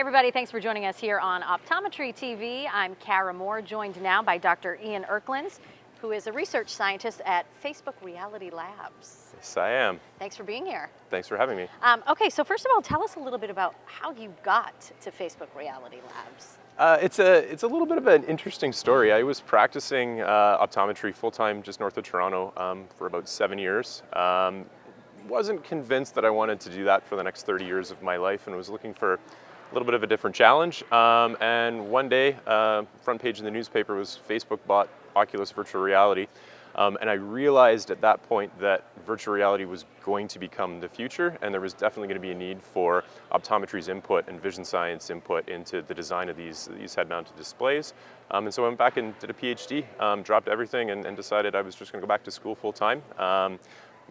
everybody. Thanks for joining us here on Optometry TV. I'm Kara Moore, joined now by Dr. Ian Erklins, who is a research scientist at Facebook Reality Labs. Yes, I am. Thanks for being here. Thanks for having me. Okay, so first of all, tell us a little bit about how you got to Facebook Reality Labs. It's a little bit of an interesting story. I was practicing optometry full-time just north of Toronto for about 7 years. Wasn't convinced that I wanted to do that for the next 30 years of my life, and was looking for a little bit of a different challenge. And one day, front page in the newspaper was Facebook bought Oculus virtual reality. And I realized at that point that virtual reality was going to become the future, and there was definitely going to be a need for optometry's input and vision science input into the design of these head-mounted displays. And so I went back and did a PhD, dropped everything and decided I was just going to go back to school full-time.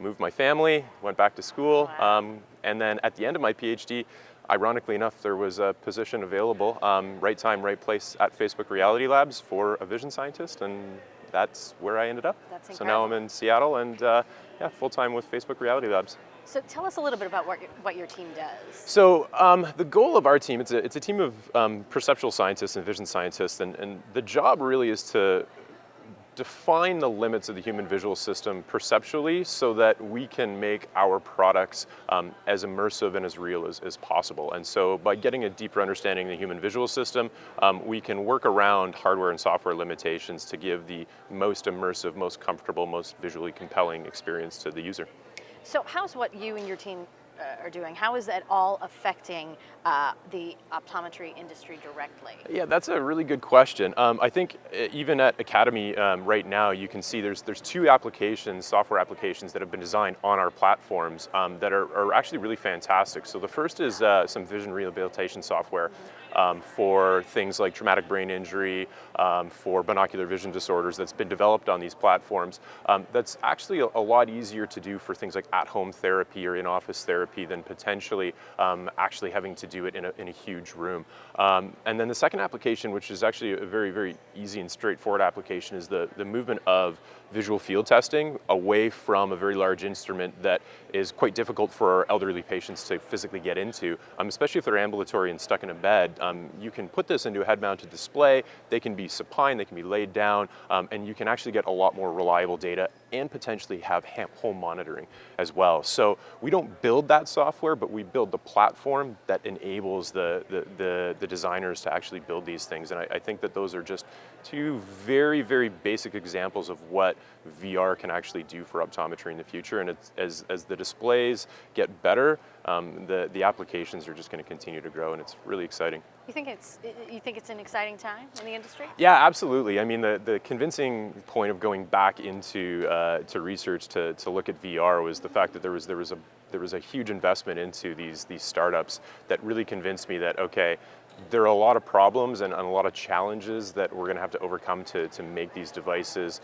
Moved my family, went back to school, and then at the end of my PhD, ironically enough, there was a position available, right time, right place at Facebook Reality Labs for a vision scientist, and that's where I ended up. That's incredible. So now I'm in Seattle and yeah, full-time with Facebook Reality Labs. So tell us a little bit about what your team does. So the goal of our team, it's a team of perceptual scientists and vision scientists, and the job really is to define the limits of the human visual system perceptually so that we can make our products as immersive and as real as possible. And so by getting a deeper understanding of the human visual system, we can work around hardware and software limitations to give the most immersive, most comfortable, most visually compelling experience to the user. So how's what you and your team are doing, how is that all affecting the optometry industry directly? Yeah, that's a really good question. I think even at Academy right now, you can see there's two applications, software applications that have been designed on our platforms that are actually really fantastic. So the first is some vision rehabilitation software for things like traumatic brain injury, for binocular vision disorders that's been developed on these platforms. That's actually a lot easier to do for things like at-home therapy or in-office therapy than potentially actually having to do it in a huge room. And then the second application, which is actually a very, very easy and straightforward application, is the movement of visual field testing away from a very large instrument that is quite difficult for our elderly patients to physically get into, especially if they're ambulatory and stuck in a bed. You can put this into a head-mounted display, they can be supine, they can be laid down, and you can actually get a lot more reliable data and potentially have home monitoring as well. So we don't build that software, but we build the platform that enables the designers to actually build these things. And I think that those are just two very, very basic examples of what VR can actually do for optometry in the future. And as the displays get better, the applications are just going to continue to grow, and it's really exciting. You think it's an exciting time in the industry? Yeah, absolutely. I mean, the convincing point of going back into to research to look at VR was the fact that there was a huge investment into these startups that really convinced me that, okay, there are a lot of problems and a lot of challenges that we're going to have to overcome to make these devices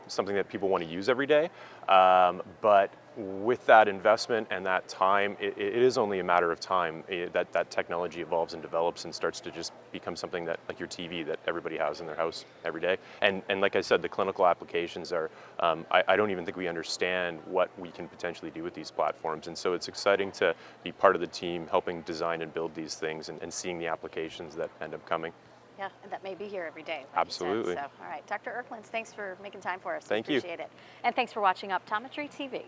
something that people want to use every day. But with that investment and that time, it is only a matter of time that technology evolves and develops and starts to just become something that, like your TV, that everybody has in their house every day. And like I said, the clinical applications are, I don't even think we understand what we can potentially do with these platforms. And so it's exciting to be part of the team helping design and build these things and seeing the applications that end up coming. Yeah, and that may be here every day. Like Absolutely. You said. So, all right, Dr. Erklins, thanks for making time for us. Thank you. Appreciate it. And thanks for watching Optometry TV.